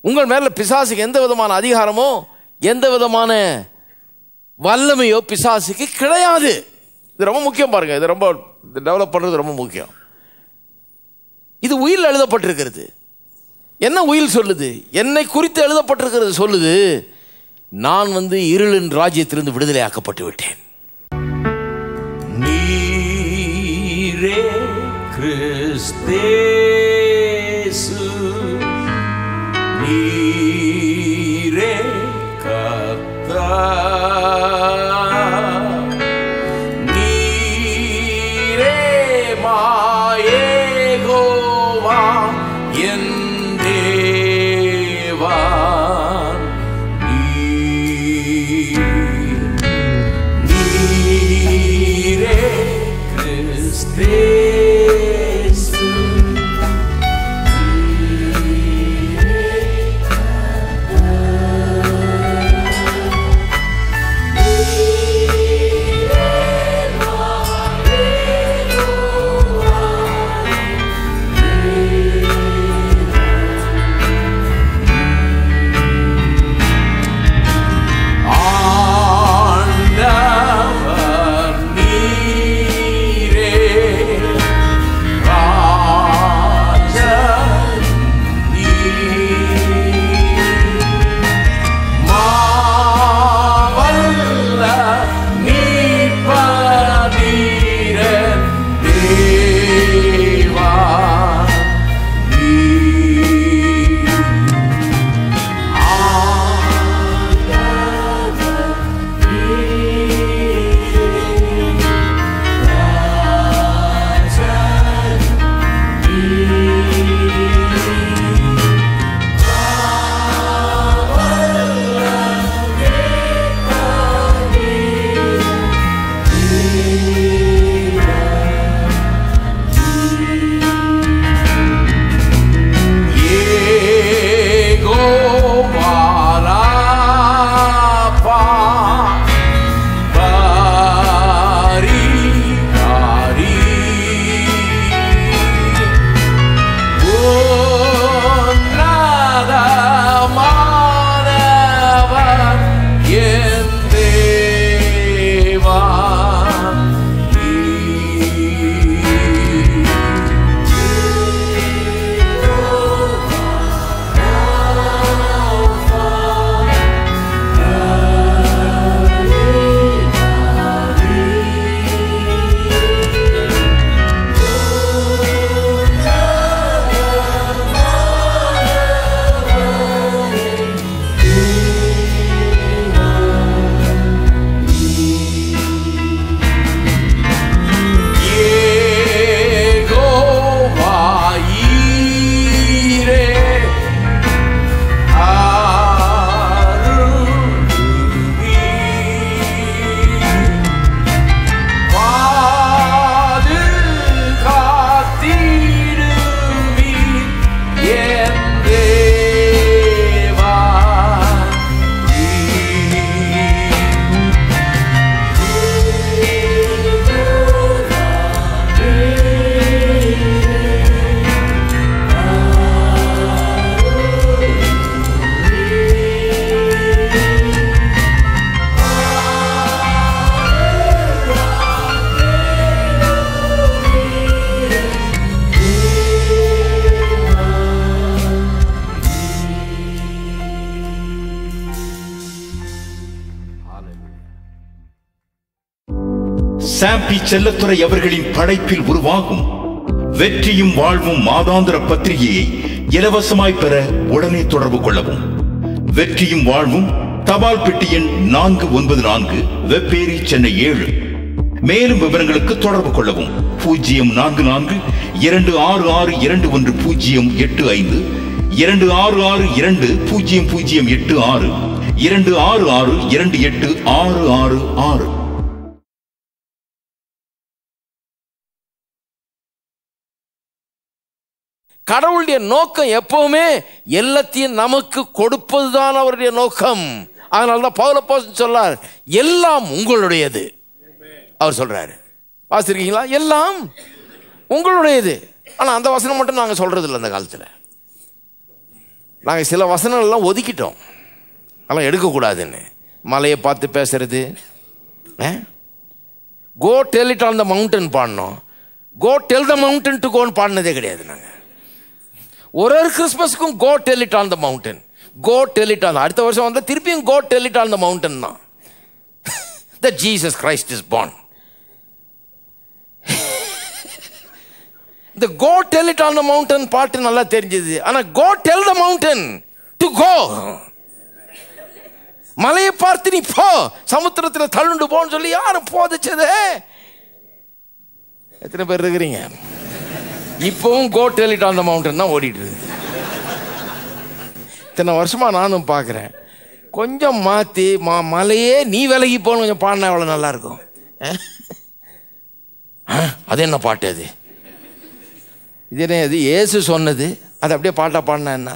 உங்கள் மேல பிசாசுக்கு எந்த விதமான அதிகாரமோ எந்த விதமான வல்லமையோ பிசாசுக்கு கிடையாது. இது ரொம்ப முக்கியம் பாருங்க. இது ரொம்ப டெவலப் பண்றது ரொம்ப முக்கியம். இது உயில் எழுதப்பட்டிருக்கிறது. என்ன உயில் சொல்லுது? என்னை குறித்து எழுதப்பட்டிருக்கிறது சொல்லுது, நான் இருளின் ராஜ்யத்திலிருந்து விடுதலை ஆக்கப்பட்டு விட்டேன். நீரே கிறிஸ்தேசு, நீரே கர்த்தர், நீரே மாயேகோவா என் தேவா, நீரே கிறிஸ்தேசு. சாம்பி செல்லத்துறை அவர்களின் படைப்பில் உருவாகும் வெற்றியும் வாழ்வும் மாதாந்திர பத்திரிகையை இலவசமாய் பெற உடனே தொடர்பு கொள்ளவும். வெற்றியும் வாழ்வும், தபால் பெட்டி எண் 494, வெப்பேரி, சென்னை 7. மேலும் விவரங்களுக்கு தொடர்பு கொள்ளவும் 04426621085, 26620086, 26628666. கடவுளுடைய நோக்கம் எப்பவுமே எல்லாத்தையும் நமக்கு கொடுப்பதுதான் அவருடைய நோக்கம். அதனால்தான் பவுல் அப்போஸ்தலன் சொல்றார், எல்லாம் உங்களுடையது. அவர் சொல்றாரு, வாசிருக்கீங்களா? எல்லாம் உங்களுடையது. ஆனா அந்த வசனம் மட்டும் நாங்க சொல்றது இல்லை அந்த காலத்துல. நாங்கள் சில வசனங்கள்லாம் ஒதுக்கிட்டோம், அதெல்லாம் எடுக்கக்கூடாதுன்னு. மலையை பார்த்து பேசுறது, go tell it on the mountain பாடினோம். Go tell the mountain to கோன்னு பாடினதே கிடையாது. நாங்கள் ஒரு கிறிஸ்மஸுக்கும் go tell it on the mountain, go tell it on. அடுத்த வருஷம் வந்தால் திருப்பியும் go tell it on the mountain தான். That Jesus Christ is born. The go tell it on the mountain பாட்டு நல்லா தெரிஞ்சது. ஆனா go tell the mountain to go. மலையை பார்த்து நீ போ, சமுத்திரத்தில் தள்ளுண்டு போன்னு சொல்லி யாரும் போதிச்சது? எத்தனை பேர் இருக்கிறீங்க? இப்பவும் go tell it on the mountain தான் ஓடிட்டு இருக்கு. இத்தனை வருஷமா நானும் பார்க்கிறேன். கொஞ்சம் மாற்றி மலையே நீ விலகி போகணும் கொஞ்சம் பாடினா எவ்வளோ நல்லா இருக்கும். அது என்ன பாட்டு? அது இது என்ன? அது இயேசு சொன்னது, அது அப்படியே பாட்டா பாடினா என்ன?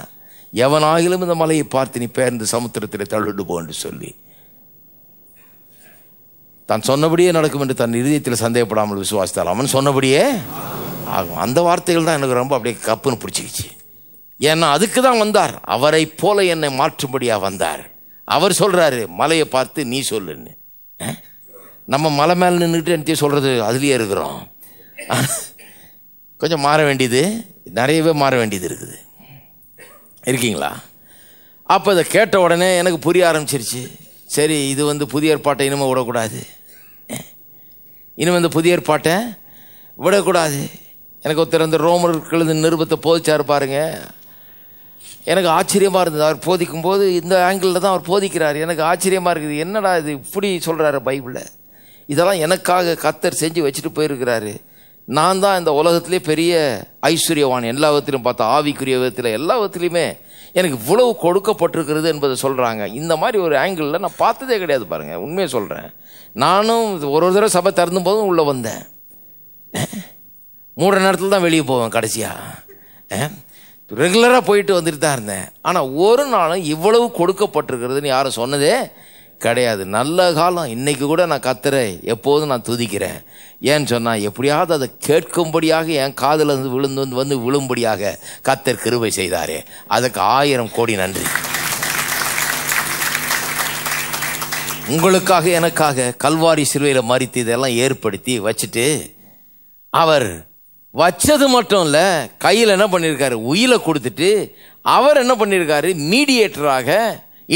எவனாகிலும் இந்த மலையை பார்த்து நீ பேர்ந்து சமுத்திரத்தில் தள்ளிட்டு போன்னு சொல்லி தான் சொன்னபடியே நடக்கும் என்று தன் இதயத்தில் சந்தேகப்படாமல் விசுவாசித்தால் அவன் சொன்னபடியே ஆகும். அந்த வார்த்தைகள் தான் எனக்கு ரொம்ப அப்படியே கப்புன்னு பிடிச்சிக்கிச்சு. ஏன்னா அதுக்கு தான் வந்தார், அவரை போல என்னை மாற்றும்படியா வந்தார். அவர் சொல்றாரு மலையை பார்த்து நீ சொல்லுன்னு. நம்ம மலை மேல நின்றுட்டு என்ன சொல்றது? அதுலயே இருக்கிறோம். கொஞ்சம் மாற வேண்டியது, நிறையவே மாற வேண்டியது இருக்குது. இருக்கீங்களா? அப்போ இதை கேட்ட உடனே எனக்கு புரிய ஆரம்பிச்சிருச்சு. சரி, இது புதிய ஏற்பாட்டை இனிமே விடக்கூடாது, இனிமே இந்த புதிய ஏற்பாட்டை விடக்கூடாது. எனக்கு ஒருத்தர் அந்த ரோமர்கள் நிருபத்தை போதிச்சாரு பாருங்க. எனக்கு ஆச்சரியமாக இருந்தது. அவர் போதிக்கும் போது இந்த ஆங்கிளில் தான் அவர் போதிக்கிறார். எனக்கு ஆச்சரியமாக இருக்குது. என்னடா இது இப்படி சொல்கிறாரு பைபிளில்? இதெல்லாம் எனக்காக கர்த்தர் செஞ்சு வச்சுட்டு போயிருக்கிறாரு. நான் தான் இந்த உலகத்திலே பெரிய ஐஸ்வர்யவான். எல்லா விதத்திலும் பார்த்தா, ஆவிக்குரிய விதத்தில் எல்லா விதத்துலையுமே எனக்கு இவ்வளவு கொடுக்கப்பட்டிருக்கிறது என்பதை சொல்கிறாங்க. இந்த மாதிரி ஒரு ஆங்கிளில் நான் பார்த்ததே கிடையாது பாருங்கள். உண்மையை சொல்கிறேன். நானும் ஒரு தடவை சபை திறந்தும் போதும் உள்ளே வந்தேன். 3 நேரத்தில் தான் வெளியே போவேன். கடைசியாக ரெகுலராக போயிட்டு வந்துட்டு தான் இருந்தேன். ஆனால் ஒரு நாளும் இவ்வளவு கொடுக்கப்பட்டிருக்கிறதுன்னு யாரும் சொன்னதே கிடையாது. நல்ல காலம். இன்னைக்கு கூட நான் கர்த்தரை எப்போதும் நான் துதிக்கிறேன். ஏன்னு சொன்னால், எப்படியாவது அதை கேட்கும்படியாக என் காதில் வந்து விழும்படியாக கர்த்தர் கிருபை செய்தாரே, அதுக்கு 1000 கோடி நன்றி. உங்களுக்காக எனக்காக கல்வாரி சிலுவையில் மரித்து இதெல்லாம் ஏற்படுத்தி வச்சுட்டு, அவர் வச்சது மட்டும் இல்லை, கையில் என்ன பண்ணியிருக்காரு? உயிரை கொடுத்துட்டு அவர் என்ன பண்ணியிருக்காரு? மீடியேட்டராக,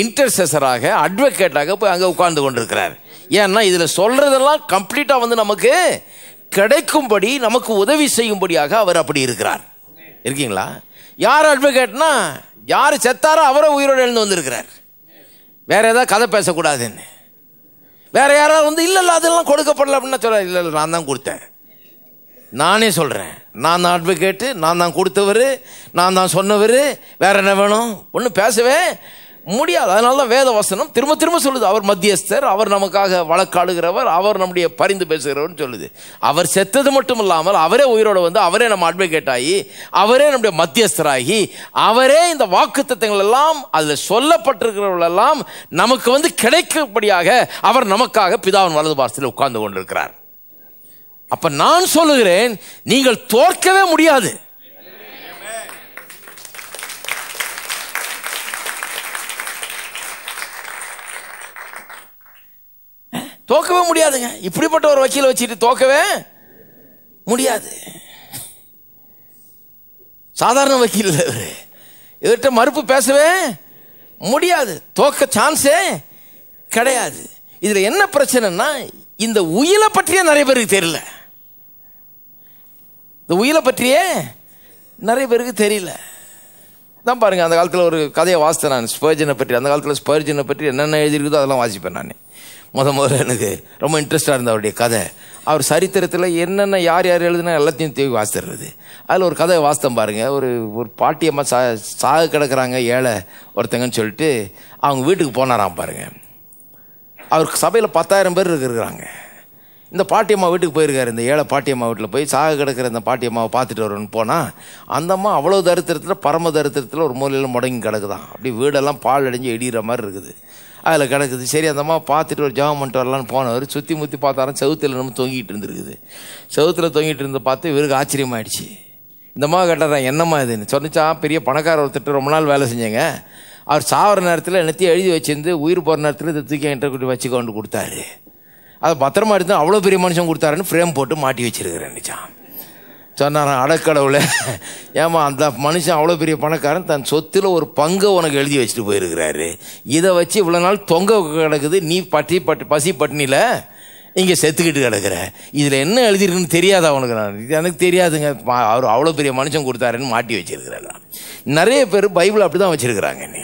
இன்டர்செசராக, அட்வொகேட்டாக போய் அங்கே உட்கார்ந்து கொண்டிருக்கிறார். ஏன்னா இதில் சொல்றதெல்லாம் கம்ப்ளீட்டாக நமக்கு கிடைக்கும்படி, நமக்கு உதவி செய்யும்படியாக அவர் அப்படி இருக்கிறார். இருக்கீங்களா? யார் அட்வொகேட்னா, யார் செத்தாரோ அவரை உயிரோடு எழுந்து வந்திருக்கிறார். வேற ஏதாவது கதை பேசக்கூடாதுன்னு. வேற யாராவது இல்லை அதெல்லாம் கொடுக்கப்படல அப்படின்னா சொல்ல, இல்லை நான் தான் கொடுத்தேன். நானே சொல்கிறேன், நான் தான் அட்வொகேட்டு, நான் தான் கொடுத்தவர், நான் தான் சொன்னவர். வேற என்ன வேணும்? ஒன்றும் பேசவே முடியாது. அதனால தான் வேத வசனம் திரும்ப திரும்ப சொல்லுது, அவர் மத்தியஸ்தர், அவர் நமக்காக வழக்காடுகிறவர், அவர் நம்முடைய பரிந்து பேசுகிறவர்னு சொல்லுது. அவர் செத்தது மட்டும் இல்லாமல் அவரே உயிரோடு வந்து, அவரே நம்ம அட்வொகேட் ஆகி, அவரே நம்முடைய மத்தியஸ்தராகி, அவரே இந்த வாக்குத்தத்தங்கள் எல்லாம் அதில் சொல்லப்பட்டிருக்கிறவர்கள் எல்லாம் நமக்கு கிடைக்கும்படியாக அவர் நமக்காக பிதாவின் வலது பாரத்தில் உட்கார்ந்து கொண்டிருக்கிறார். அப்ப நான் சொல்லுகிறேன், நீங்கள் தோற்கவே முடியாது. தோக்கவே முடியாதுங்க. இப்படிப்பட்ட ஒரு வக்கீல வச்சுட்டு தோக்கவே முடியாது. சாதாரண வக்கீல் இவர்கிட்ட மறுப்பு பேசவே முடியாது. தோக்க சான்ஸே கிடையாது. இதுல என்ன பிரச்சனைன்னா, இந்த உயிரை பற்றியே நிறைய பேருக்கு தெரியல. இந்த உயிரை பற்றியே நிறைய பேருக்கு தெரியல தான் பாருங்க. அந்த காலத்தில் ஒரு கதையை வாசித்தேன் நான், ஸ்பர்ஜனை பற்றி. அந்த காலத்தில் ஸ்பர்ஜனை பற்றி என்னென்ன எழுதியிருக்குதோ அதெல்லாம் வாசிப்பேன் நான். முதல்ல எனக்கு ரொம்ப இன்ட்ரெஸ்டாக இருந்த அவருடைய கதை. அவர் சரித்திரத்தில் என்னென்ன யார் யார் எழுதுனா எல்லாத்தையும் தேவை வாசித்துறது. அதில் ஒரு கதையை வாசித்தேன் பாருங்க. ஒரு பாட்டியம்மா சாக கிடக்கிறாங்க, ஏழை ஒருத்தங்கன்னு சொல்லிட்டு அவங்க வீட்டுக்கு போனாராம் பாருங்க. அவருக்கு சபையில் 10,000 பேர் இருக்கிறாங்க. இந்த பாட்டியம்மா வீட்டுக்கு போயிருக்காரு. இந்த ஏழை பாட்டியம்மா வீட்டில் போய் சாக கிடக்கிற இந்த பாட்டியம்மாவை பார்த்துட்டு வரணும்னு போனால், அந்த அம்மா அவ்வளோ தரித்திரத்தில், பரம தரித்திரத்தில் ஒரு மூலையில் முடங்கி கிடக்குதான். அப்படி வீடெல்லாம் பால் அடைஞ்சு எடிகிற மாதிரி இருக்குது, அதில் கிடக்குது. சரி, அந்த அம்மா பார்த்துட்டு ஒரு ஜெபம் பண்ணிட்டு வரலான்னு போனவர் சுற்றி முற்றி பார்த்தாலும் செவுத்தில் நம்ம தொங்கிட்டு இருந்துருக்குது. செவுத்தில் தொங்கிட்டு இருந்து பார்த்து இவருக்கு ஆச்சரியமாயிடுச்சு. இந்தம்மா கேட்டாரன், என்னம்மா இதுன்னு சொன்னிச்சா. பெரிய பணக்கார ஒருத்தர் ரொம்ப நாள் வேலை செஞ்சேங்க, அவர் சாகிற நேரத்தில் என்னத்தையும் எழுதி வச்சிருந்து உயிர் போகிற நேரத்தில் இதை தூக்கி என்கிட்ட வச்சுக்கொண்டு கொடுத்தாரு. அதை பத்திரமா எடுத்து அவ்வளோ பெரிய மனுஷன் கொடுத்தாருன்னு ஃப்ரேம் போட்டு மாட்டி வச்சிருக்கிறேன்னுச்சான். சொன்னாரான், அடக்கடவுளை, ஏமா அந்த மனுஷன் அவ்வளோ பெரிய பணக்காரன் தன் சொத்தில் ஒரு பங்கை உனக்கு எழுதி வச்சுட்டு போயிருக்கிறாரு, இதை வச்சு இவ்வளோ நாள் தொங்க கிடக்குது, நீ பசி பட்டினியில் இங்கே செத்துக்கிட்டு கிடக்குற, இதில் என்ன எழுதிருக்குன்னு தெரியாதா உனக்கு? நான் எனக்கு தெரியாதுங்க, அவர் அவ்வளோ பெரிய மனுஷன் கொடுத்தாருன்னு மாட்டி வச்சிருக்கிறாரு. நிறைய பேர் பைபிள் அப்படி தான் வச்சிருக்கிறாங்க. நீ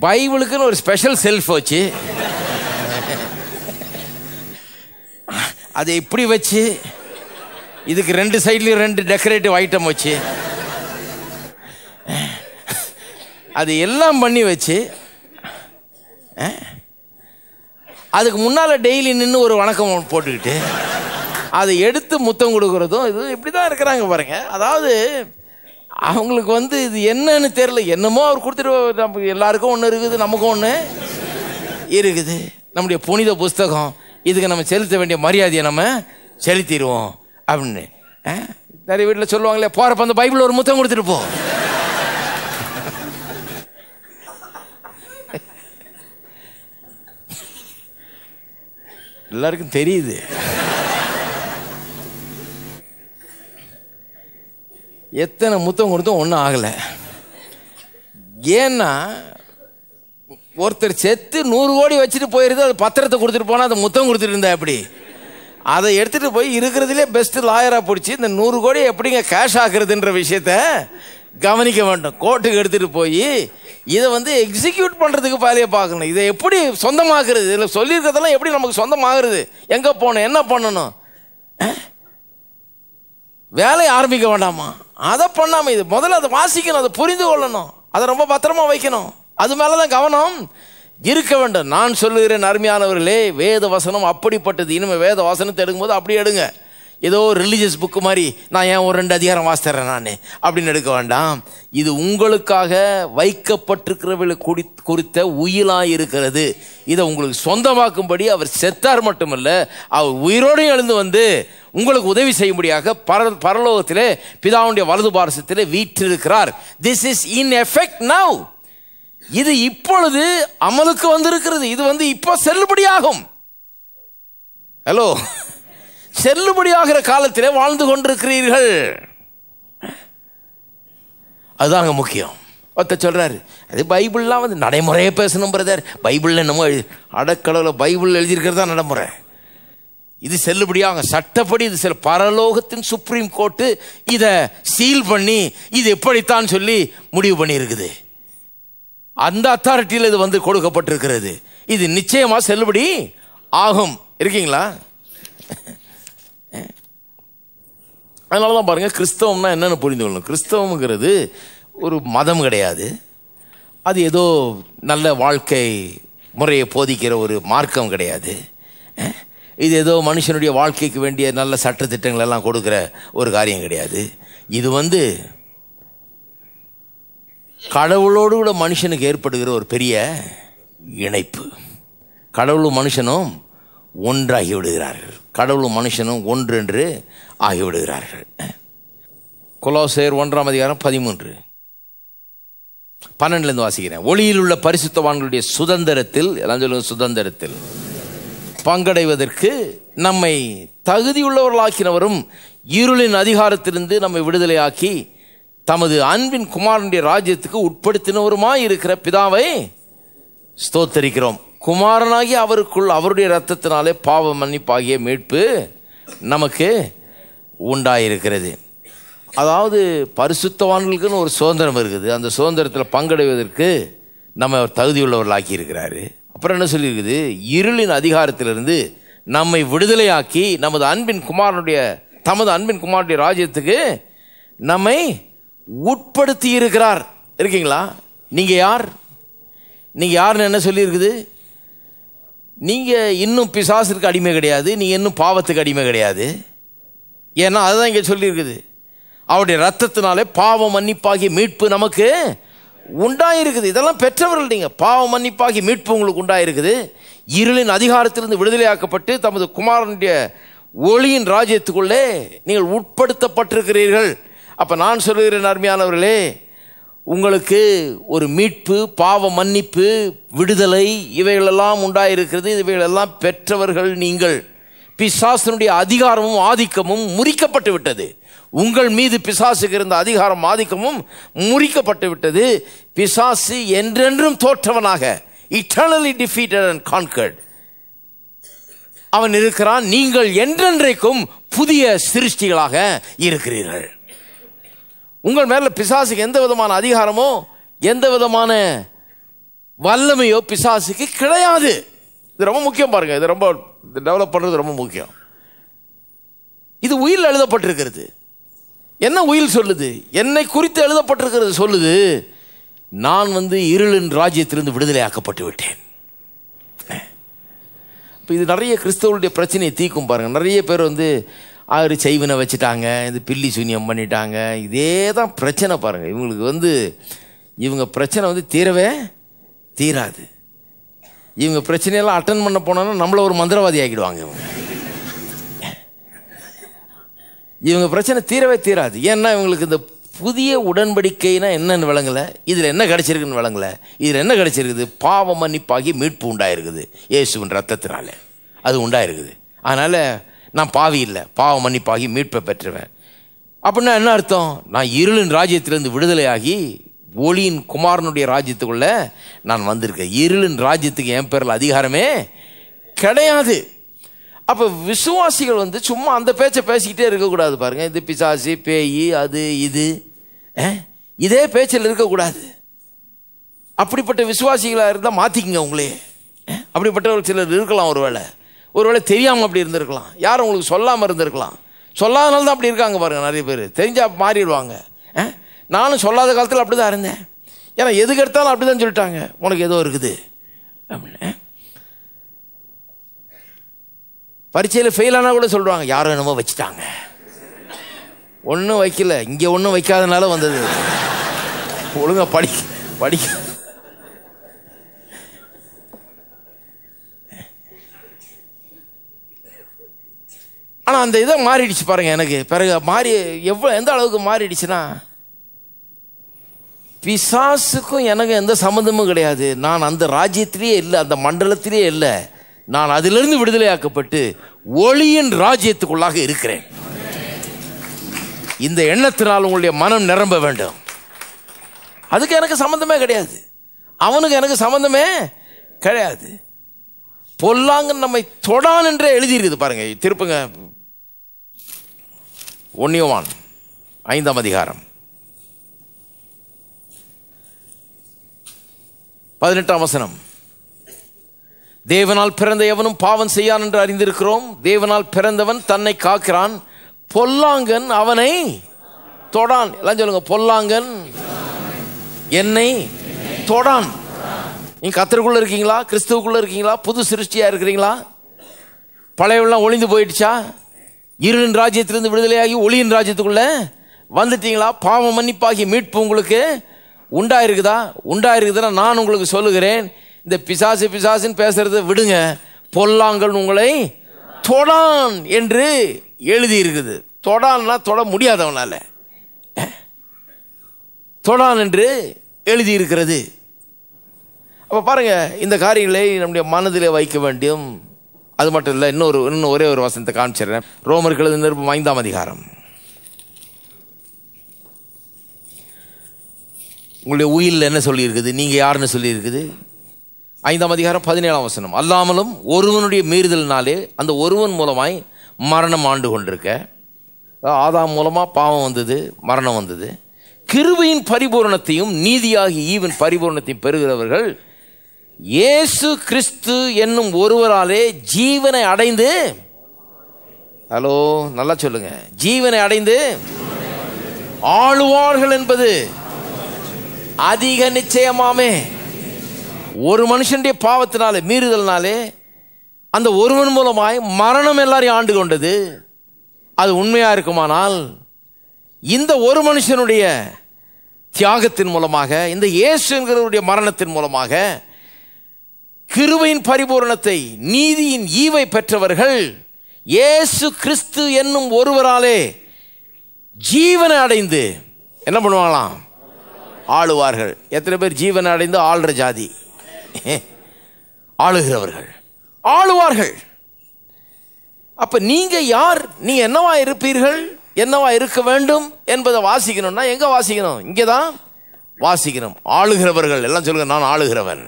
பைபிளுக்குன்னு ஒரு ஸ்பெஷல் செல்ஃப் வச்சு அதை இப்படி வச்சு இதுக்கு 2 சைட்லையும் 2 டெக்கரேட்டிவ் ஐட்டம் வச்சு அது எல்லாம் பண்ணி வச்சு அதுக்கு முன்னால் டெய்லி நின்று ஒரு வணக்கம் போட்டுக்கிட்டு அதை எடுத்து முத்தம் கொடுக்குறதும் இது இப்படி தான் இருக்கிறாங்க பாருங்க. அதாவது அவங்களுக்கு இது என்னன்னு தெரியல, என்னமோ அவர் கொடுத்துட்டு நம்ம எல்லாருக்கும் ஒன்று இருக்குது, நமக்கும் ஒன்று இருக்குது. நம்முடைய புனித புஸ்தகம், இதுக்கு நம்ம செலுத்த வேண்டிய மரியாதையை நம்ம செலுத்திடுவோம் அப்படின்னு நிறைய வீட்டில் சொல்லுவாங்களே, போகிறப்ப அந்த பைபிள் ஒரு முத்தம் கொடுத்துட்டு போ. எல்லாருக்கும் தெரியுது. எத்தனை முத்தம் கொடுத்தும் ஒன்றும் ஆகலை. ஏன்னா ஒருத்தர் செத்து 100 கோடி வச்சுட்டு போயிருது, அது பத்திரத்தை கொடுத்துட்டு போனால் அது முத்தம் கொடுத்துட்டு இருந்தா எப்படி? அதை எடுத்துகிட்டு போய் இருக்கிறதுலே பெஸ்ட்டு லாயராக பிடிச்சி இந்த 100 கோடியை எப்படிங்க கேஷ் ஆக்குறதுன்ற விஷயத்த கவனிக்க வேண்டும். கோர்ட்டுக்கு எடுத்துகிட்டு போய் இதை எக்ஸிக்யூட் பண்ணுறதுக்கு பாலியை பார்க்கணும். இதை எப்படி சொந்தமாக்குறது, இதில் சொல்லியிருக்கிறதெல்லாம் எப்படி நமக்கு சொந்தமாகிறது, எங்கே போகணும், என்ன பண்ணணும், வேலையை ஆரம்பிக்க வேண்டாமா? அதை பண்ணாமல் இது முதல்ல அதை வாசிக்கணும், அதை புரிந்து கொள்ளணும், அதை ரொம்ப பத்திரமா வைக்கணும், அது மேலே தான் கவனம் இருக்க வேண்டும். நான் சொல்லுகிறேன் அருமையானவர்களே, வேத வசனம் அப்படிப்பட்டது. இனிமேல் வேத வசனத்தை எடுக்கும்போது அப்படி எடுங்க, ஏதோ ரிலீஜியஸ் புக்கு மாதிரி நான் ஏன் ஒரு 2 அதிகாரம் வாசித்தரேன் நான் அப்படின்னு எடுக்க வேண்டாம். இது உங்களுக்காக வைக்கப்பட்டிருக்கிறவர்களை குறித்த உயிலாக இருக்கிறது. இதை உங்களுக்கு சொந்தமாக்கும்படி அவர் செத்தார் மட்டுமல்ல, அவர் உயிரோடு எழுந்து உங்களுக்கு உதவி செய்யும்படியாக பரலோகத்திலே பிதாவுடைய வலது பாரசத்திலே வீற்றிருக்கிறார். This is in effect now. இது இப்பொழுது அமலுக்கு வந்திருக்கிறது. இது இப்போ செல்லுபடியாகும். ஹலோ, செல்லுபடியாகிற காலத்திலே வாழ்ந்து கொண்டிருக்கிறீர்கள். அதுதாங்க முக்கியம். ஒருத்தர் சொல்றாரு, அது பைபிள்லாம் நடைமுறையே பேசணும் பிரதர், பைபிள்ல என்னமோ அடக்கடவுள பைபிள் எழுதியிருக்கிறதா நடைமுறை. இது செல்லுபடியாக சட்டப்படி இது சில பரலோகத்தின் சுப்ரீம் கோர்ட்டு இதை சீல் பண்ணி இது எப்படித்தான் சொல்லி முடிவு பண்ணி இருக்குது. அந்த அத்தாரிட்டியில் இது கொடுக்கப்பட்டிருக்கிறது. இது நிச்சயமா செல்லுபடி ஆகும். இருக்கீங்களா? அதனால தான் பாருங்கள், கிறிஸ்தவம்னா என்னென்னு புரிந்து கொள்ளணும். கிறிஸ்தவங்கிறது ஒரு மதம் கிடையாது, அது ஏதோ நல்ல வாழ்க்கை முறையை போதிக்கிற ஒரு மார்க்கம் கிடையாது. இது ஏதோ மனுஷனுடைய வாழ்க்கைக்கு வேண்டிய நல்ல சட்டத்திட்டங்கள் எல்லாம் கொடுக்குற ஒரு காரியம் கிடையாது. இது கடவுளோடு கூட மனுஷனுக்கு ஏற்படுகிற ஒரு பெரிய இணைப்பு. கடவுளும் மனுஷனும் ஒன்றாகி விடுகிறார்கள். கடவுளும் மனுஷனும் ஒன்று என்று ஆகிவிடுகிறார்கள். கொலோசையர் 1ஆம் அதிகாரம் 13 12 வாசிக்கிறேன். ஒளியில் உள்ள பரிசுத்தவான்களுடைய சுதந்திரத்தில், எல்லாம் சொல்லுங்க, சுதந்திரத்தில் பங்கடைவதற்கு நம்மை தகுதியுள்ளவர்களாக்கினவரும் இருளின் அதிகாரத்திலிருந்து நம்மை விடுதலையாக்கி தமது அன்பின் குமாரனுடைய ராஜ்யத்துக்கு உட்படுத்தினவருமாய் இருக்கிற பிதாவை ஸ்தோத்தரிக்கிறோம். குமாரனாகி அவருக்குள் அவருடைய இரத்தத்தினாலே பாவ மன்னிப்பாகிய மீட்பு நமக்கு உண்டாயிருக்கிறது. அதாவது பரிசுத்தவான்களுக்குன்னு ஒரு சுதந்திரம் இருக்குது. அந்த சுதந்திரத்தில் பங்கடைவதற்கு நம்ம தகுதியுள்ளவர்களாக்கி இருக்கிறாரு. அப்புறம் என்ன சொல்லியிருக்குது? இருளின் அதிகாரத்திலிருந்து நம்மை விடுதலையாக்கி தமது அன்பின் குமாரனுடைய ராஜ்யத்துக்கு நம்மை உட்படுத்தி இருக்கிறார். இருக்கீங்களா? நீங்க யார்? நீங்க யாருன்னு என்ன சொல்லியிருக்குது? நீங்க இன்னும் பிசாசுக்கு அடிமை கிடையாது, நீங்க இன்னும் பாவத்துக்கு அடிமை கிடையாது. ஏன்னா அதுதான் இங்க சொல்லியிருக்குது, அவருடைய ரத்தத்தினாலே பாவம் மன்னிப்பாகிய மீட்பு நமக்கு உண்டாயிருக்குது. இதெல்லாம் பெற்றவர்கள் நீங்க. பாவ மன்னிப்பாகி மீட்பு உங்களுக்கு உண்டாயிருக்குது. இருளின் அதிகாரத்திலிருந்து விடுதலையாக்கப்பட்டு தமது குமாரனுடைய ஒளியின் ராஜ்யத்துக்குள்ளே நீங்கள் உட்படுத்தப்பட்டிருக்கிறீர்கள். அப்ப நான் சொல்லுகிறேன் அருமையானவர்களே, உங்களுக்கு ஒரு மீட்பு, பாவ மன்னிப்பு, விடுதலை இவைகளெல்லாம் உண்டாயிருக்கிறது. இவைகளெல்லாம் பெற்றவர்கள் நீங்கள். பிசாசனுடைய அதிகாரமும் ஆதிக்கமும் முறிக்கப்பட்டு விட்டது. உங்கள் மீது பிசாசுக்கு இருந்த அதிகாரம் ஆதிக்கமும் முறிக்கப்பட்டு விட்டது. பிசாசு என்றென்றும் தோற்றவனாக, eternally defeated and conquered, அவன் இருக்கிறான். நீங்கள் என்றென்றைக்கும் புதிய சிருஷ்டிகளாக இருக்கிறீர்கள். உங்கள் மேல பிசாசுக்கு எந்த விதமான அதிகாரமோ எந்த விதமான வல்லமையோ பிசாசுக்கு கிடையாது. இது ரொம்ப முக்கியம் பாருங்க. இது ரொம்ப டெவலப் பண்றது ரொம்ப முக்கியம். இது உயில் எழுதப்பட்டிருக்கிறது. என்ன உயில் சொல்லுது? என்னை குறித்து எழுதப்பட்டிருக்கிறது சொல்லுது, நான் இருளின் ராஜ்யத்திலிருந்து விடுதலை ஆக்கப்பட்டு விட்டேன். இது நிறைய கிறிஸ்தவர்களுடைய பிரச்சனையை தீர்க்கும் பாருங்க. நிறைய பேர் ஆறு செய்வினை வச்சுட்டாங்க, இது பில்லி சூன்யம் பண்ணிட்டாங்க. இதே தான் பிரச்சனை பாருங்க. இவங்களுக்கு இவங்க பிரச்சனை தீரவே தீராது. இவங்க பிரச்சனையெல்லாம் அட்டன் பண்ண போனோன்னா நம்மள ஒரு மந்திரவாதி ஆக்கிடுவாங்க. இவங்க பிரச்சனை தீரவே தீராது. ஏன்னா இவங்களுக்கு இந்த புதிய உடன்படிக்கைனா என்னன்னு விளங்கலை, இதில் என்ன கிடைச்சிருக்குன்னு விளங்கலை. இதில் என்ன கிடைச்சிருக்குது? பாவ மன்னிப்பாகி மீட்பு உண்டாயிருக்குது. இயேசுவின் ரத்தத்தினால அது உண்டாயிருக்குது. அதனால் நான் பாவி இல்லை, பாவ மன்னிப்பாகி மீட்பை பெற்றுவேன். அப்படின்னா என்ன அர்த்தம்? நான் இருளின் ராஜ்யத்திலிருந்து விடுதலையாகி ஒளியின் குமாரனுடைய ராஜ்யத்துக்குள்ள நான் வந்திருக்கேன். இருளின் ராஜ்யத்துக்கு என் பேரில் அதிகாரமே கிடையாது. அப்போ விசுவாசிகள் சும்மா அந்த பேச்சை பேசிக்கிட்டே இருக்கக்கூடாது பாருங்க. இது பிசாசு, பேய், அது இது, இதே பேச்சில் இருக்கக்கூடாது. அப்படிப்பட்ட விசுவாசிகளாக இருந்தால் மாற்றிக்குங்க உங்களே. அப்படிப்பட்ட ஒரு சிலர் இருக்கலாம். ஒருவேளை தெரியாமல் அப்படி இருந்திருக்கலாம். யாரும் உங்களுக்கு சொல்லாமல் இருந்திருக்கலாம். சொல்லாதனால தான் அப்படி இருக்காங்க பாருங்க. நிறைய பேர் தெரிஞ்சால் மாறிடுவாங்க. நானும் சொல்லாத காலத்தில் அப்படி தான் இருந்தேன். ஏன்னா எதுக்கு எடுத்தாலும் அப்படி தான் சொல்லிட்டாங்க, உனக்கு ஏதோ இருக்குது அப்படின்னு. பரீட்சையில் ஃபெயில் ஆனால் கூட சொல்லுவாங்க, யாரும் என்னமோ வச்சுட்டாங்க. ஒன்றும் வைக்கல, இங்கே ஒன்றும் வைக்காதனால வந்தது. ஒழுங்கா படிக்க ஆனால் அந்த இதை மாறிடுச்சு பாருங்க. எனக்கு பிறகு எந்த அளவுக்கு மாறிடுச்சுன்னா, பிசாசுக்கும் எனக்கு எந்த சம்மந்தமும் கிடையாது. நான் அந்த ராஜ்யத்திலேயே இல்லை, அந்த மண்டலத்திலேயே இல்லை. நான் அதிலிருந்து விடுதலையாக்கப்பட்டு ஒளியின் ராஜ்யத்துக்குள்ளாக இருக்கிறேன். இந்த எண்ணத்தினால் உங்களுடைய மனம் நிரம்ப வேண்டும். அதுக்கு எனக்கு சம்பந்தமே கிடையாது, அவனுக்கு எனக்கு சம்பந்தமே கிடையாது. பொல்லாங்கன் நம்மை தொடான் என்றே எழுதியிருக்குது பாருங்க. திருப்புங்க 1 யோவான் 5ஆம் அதிகாரம் 18ஆம் வசனம். தேவனால் பிறந்த எவனும் பாவம் செய்யான் என்று அறிந்திருக்கிறோம். தேவனால் பிறந்தவன் தன்னை காக்கிறான், பொல்லாங்கன் அவனை தொடான். எல்லாம் சொல்லுங்க, பொல்லாங்கன் என்னை தொடான். நீங்க கர்த்தருக்குள்ள இருக்கீங்களா? கிறிஸ்துவுக்குள்ள இருக்கீங்களா? புது சிருஷ்டியா இருக்கிறீங்களா? பழையவெல்லாம் ஒளிந்து போயிடுச்சா? இருளின் ராஜ்யத்திலிருந்து விடுதலையாகி ஒளியின் ராஜ்யத்துக்குள்ள வந்துட்டீங்களா? பாவ மன்னிப்பாகி மீட்பு உங்களுக்கு உண்டாயிருக்குதா? உண்டாயிருக்குதுன்னா நான் உங்களுக்கு சொல்லுகிறேன், இந்த பிசாசுன்னு பேசுறதை விடுங்க. பொல்லாங்கன் உங்களை தொடான் என்று எழுதி இருக்குது. தொடான்னா தொட முடியாதவனால, தொடான் என்று எழுதி இருக்கிறது. அப்ப பாருங்க, இந்த காரியங்களை நம்முடைய மனதிலே வைக்க வேண்டும். அது மட்டும் இல்லை, இன்னும் ஒரே ஒரு வசனத்தை காமிச்சிடுறேன். ரோமர்கள் எழுதின நிருபம் 5ஆம் அதிகாரம். உங்களுடைய உயிரில் என்ன சொல்லி இருக்குது, நீங்க யாருன்னு சொல்லி இருக்குது. 5ஆம் அதிகாரம் 17ஆம் வசனம். அல்லாமலும் ஒருவனுடைய மீறுதலினாலே அந்த ஒருவன் மூலமாய் மரணம் ஆண்டு கொண்டிருக்க. ஆதாம் மூலமா பாவம் வந்தது, மரணம் வந்தது. கிருபையின் பரிபூரணத்தையும் நீதியாகி ஈவின் பரிபூரணத்தையும் பெறுகிறவர்கள் இயேசு கிறிஸ்து என்னும் ஒருவராலே ஜீவனை அடைந்து, ஹலோ நல்லா சொல்லுங்க, ஜீவனை அடைந்து ஆளுவார்கள் என்பது அதிக நிச்சயமாமே. ஒரு மனுஷனுடைய பாவத்தினாலே, மீறுதல்னாலே அந்த ஒருவன் மூலமாய் மரணம் எல்லாரையும் ஆண்டு கொண்டது. அது உண்மையா இருக்குமானால் இந்த ஒரு மனுஷனுடைய தியாகத்தின் மூலமாக, இந்த இயேசு என்கிறவருடைய மரணத்தின் மூலமாக கிருபையின் பரிபூரணத்தை, நீதியின் ஈவை பெற்றவர்கள் இயேசு கிறிஸ்து என்னும் ஒருவராலே ஜீவனை அடைந்து என்ன பண்ணுவாங்களாம்? ஆளுவார்கள். எத்தனை பேர் ஜீவனை அடைந்து ஆளுற ஜாதி? ஆளுகிறவர்கள், ஆளுவார்கள். அப்ப நீங்க யார்? நீங்க என்னவா இருப்பீர்கள், என்னவா இருக்க வேண்டும் என்பதை வாசிக்கணும்னா எங்க வாசிக்கணும்? இங்கேதான் வாசிக்கணும். ஆளுகிறவர்கள் எல்லாம் சொல்லுங்க, நான் ஆளுகிறவன்.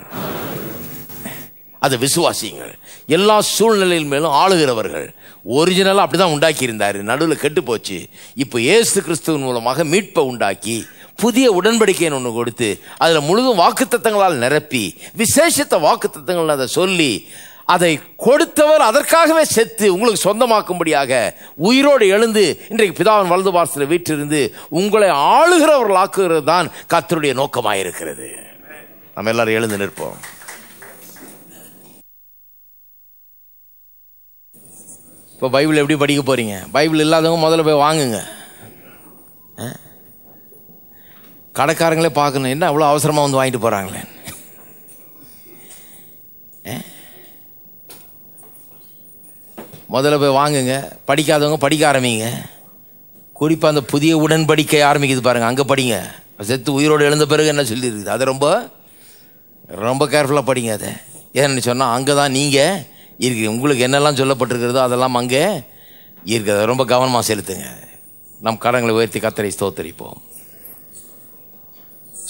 அதை விசுவாசிங்கள். எல்லா சூழ்நிலையில் மேலும் ஆளுகிறவர்கள். ஒரிஜினலாக அப்படி தான் உண்டாக்கி இருந்தார், நடுவில் கெட்டு போச்சு. இப்போ இயேசு கிறிஸ்துவின் மூலமாக மீட்பை உண்டாக்கி புதிய உடன்படிக்கைன்னு ஒன்று கொடுத்து அதில் முழுதும் வாக்குத்தத்தங்களால் நிரப்பி விசேஷத்த வாக்குத்தத்தங்கள் அதை சொல்லி அதை கொடுத்தவர் அதற்காகவே செத்து உங்களுக்கு சொந்தமாக்கும்படியாக உயிரோடு எழுந்து இன்றைக்கு பிதாவின் வலது பார்சத்தில் வீற்றிருந்து உங்களை ஆளுகிறவர்கள் ஆக்குகிறது தான் கர்த்தருடைய நோக்கமாயிருக்கிறது. நம்ம எல்லாரும் எழுந்து நிற்போம். இப்போ பைபிள் எப்படி படிக்க போறீங்க? பைபிள் இல்லாதவங்க முதல்ல போய் வாங்குங்க. கடைக்காரங்களே பார்க்கணும், என்ன அவ்வளோ அவசரமாக வந்து வாங்கிட்டு போகிறாங்களே. முதல்ல போய் வாங்குங்க. படிக்காதவங்க படிக்க ஆரம்பிங்க. குறிப்பாக அந்த புதிய உடன்படிக்கை ஆரம்பிக்குது பாருங்க, அங்கே படிங்க. செத்து உயிரோடு எழுந்த பிறகு என்ன சொல்லியிருக்குது அதை ரொம்ப ரொம்ப கேர்ஃபுல்லாக படிங்க. அதை ஏன்னு சொன்னால் அங்கே தான் நீங்கள் இருக்கு. உங்களுக்கு என்னெல்லாம் சொல்லப்பட்டிருக்கிறதோ அதெல்லாம் அங்கே இருக்கிறத ரொம்ப கவனமாக செலுத்துங்க. நம் கரங்களை உயர்த்தி கர்த்தரை ஸ்தோத்தரிப்போம்.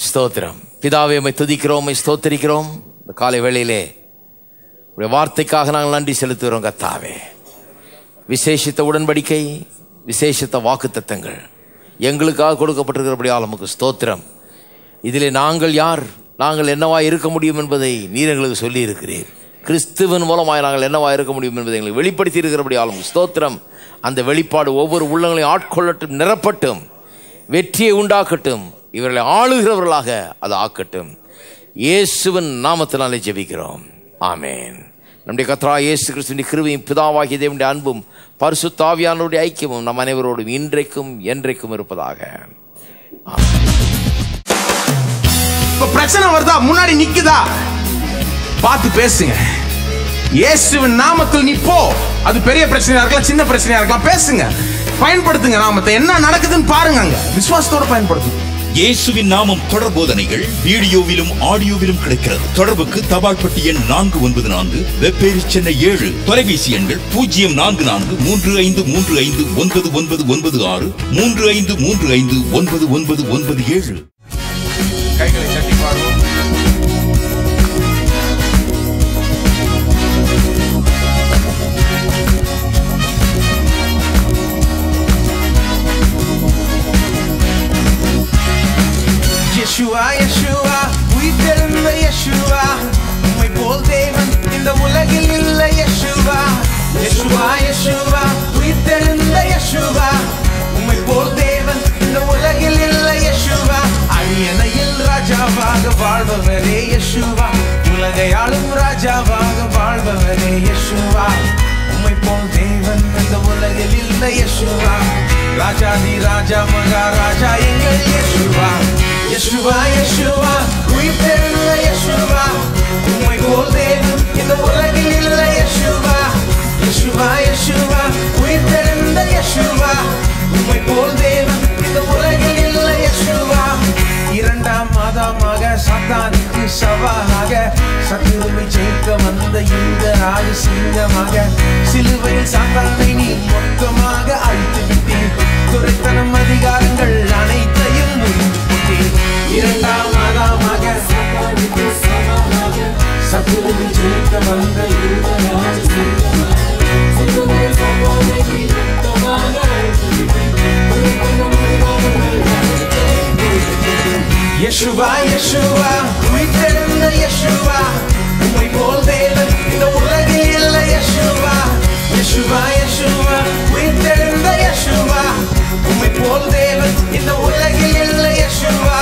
ஸ்தோத்திரம். பிதாவே, உம்மை துதிக்கிறோம், உம்மை ஸ்தோத்தரிக்கிறோம். இந்த காலை வேளையிலே உடைய வார்த்தைக்காக நாங்கள் நன்றி செலுத்துகிறோம். கர்த்தாவே, விசேஷித்த உடன்படிக்கை, விசேஷித்த வாக்குத்தத்தங்கள் எங்களுக்காக கொடுக்கப்பட்டிருக்கிறபடியால் உமக்கு ஸ்தோத்திரம். இதிலே நாங்கள் யார், நாங்கள் என்னவா இருக்க முடியும் என்பதை நீர் எங்களுக்கு சொல்லி இருக்கிறீர். கிறிஸ்துவின் மூலமாக நாங்கள் என்னவா இருக்க முடியும் என்பதை எங்களுக்கு வெளிப்படுத்தி இருக்கிறபடியாலும் ஸ்தோத்திரம். அந்த வெளிப்பாடு ஒவ்வொரு உள்ளங்களையும் ஆட்கொள்ளட்டும், நிரப்பட்டும், வெற்றியை உண்டாக்கட்டும், இவர்களை ஆளுகிறவர்களாக அதை ஆக்கட்டும். இயேசுவின் நாமத்தினாலே ஜெபிக்கிறோம், ஆமென். நம்முடைய கர்த்தராகிய இயேசு கிறிஸ்துவின் கிருபையும் பிதாவாகிய தேவனுடைய அன்பும் பரிசுத்த ஆவியானவருடைய ஐக்கியமும் நம் அனைவரோடும் இன்றைக்கும் என்றைக்கும் இருப்பதாக. இப்ப பிரச்சனை வருதா, முன்னாடி நிக்குதா, பார்த்து பேசுங்க. இயேசுவின் நாமத்தில் நீ போ. அது பெரிய பிரச்சனையா இருக்கலாம், சின்ன பிரச்சனையா இருக்கலாம், பேசுங்க, பயன்படுத்துங்க நாமத்தை. என்ன நடக்குதுன்னு பாருங்க, அங்க விசுவாசத்தோட பயன்படுத்துங்க. இயேசுவின் நாமம் தொடர் போதனைகள் வீடியோவிலும் ஆடியோவிலும் கிடைக்கிறது. தொடர்புக்கு தபால் பெட்டி எண் 494, வெப்பேரி சென்னை 7. தொலைபேசி எண்கள் 0433535996, 35359997. கைகளை தட்டி பாருவோம். Yeshua, Yeshua, உயிர்த்தெழுந்த Yeshua, உம்மை போல் தேவன் இந்த உலகில் இல்லை. Yeshua, Yeshua, Yeshua, உயிர்த்தெழுந்த Yeshua, உம்மை போல் தேவன் இந்த உலகில் இல்லை. Yeshua, அரியணையில் ராஜாவாக வாழ்பவரே Yeshua, உலகை ஆளும் ராஜாவாக வாழ்பவரே Yeshua, உம்மை போல் தேவன் இந்த உலகில் இல்லை. Yeshua, ராஜாதி ராஜா மகாராஜா எங்கள் Yeshua. Yeshua, Yeshua, உயிர்த்தெழுந்த Yeshua, உம்மை போல் தேவன் இந்த உலகில் இல்லை. Yeshua, Yeshua, Yeshua, உயிர்த்தெழுந்த Yeshua, உம்மை போல் தேவன் இந்த உலகில் இல்லை. Yeshua, இரண்டாம் மாதமாக சாத்தானுக்கு சவாலாக சத்துருவை ஜெயிக்க வந்த இந்த ராஜ சிங்கமாக சிலுவையில் சாத்தானை நீ மொத்தமாக அழித்து விட்டீர். துரைத்தனம் அதிகாரங்கள் அனைத்தையும் முடிந்து போட்டீர். இரண்டாம் மாதமாக சத்துருவை ஜெயிக்க வந்த இந்த ராஜ சிங்கமாக சிலுவையில் சாத்தானை நீ மொத்தமாக அழித்து விட்டீர். Yeshua, Yeshua, உயிர்த்தெழுந்த Yeshua, உம்மை போல் தேவன் இந்த உலகில் இல்லை. Yeshua, Yeshua, Yeshua, உயிர்த்தெழுந்த Yeshua, உம்மை போல் தேவன் இந்த உலகில் இல்லை. Yeshua,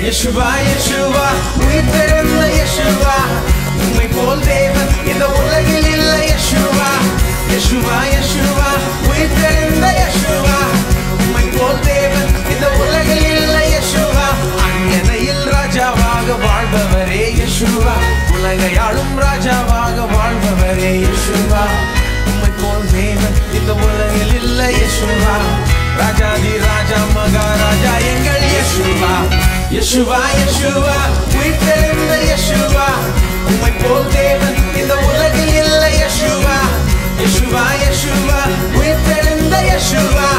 யெஷுவா யெஷுவா உயிர்த்தெழுந்த யெஷுவா உம்மை போல் தேவன் இந்த உலகில் இல்லை யெஷுவா யெஷுவா யெஷுவா உயிர்த்தெழுந்த யெஷுவா உம்மை போல் தேவன் இந்த உலகில் இல்லை யெஷுவா அன்னையில் ராஜாவாக வாழ்பவரே யெஷுவா உலகை ஆளும் ராஜாவாக வாழ்பவரே யெஷுவா உம்மை போல் தேவன் இந்த உலகில் இல்லை யெஷுவா ராஜாதி ராஜா மகாராஜா எங்கள் யெஷுவா யெஷுவா யெஷுவா உயிர்த்தெழுந்த யெஷுவா உம்மை போல் தேவன் இந்த உலகில் இல்லை யெஷுவா யெஷுவா யெஷுவா உயிர்த்தெழுந்த யெஷுவா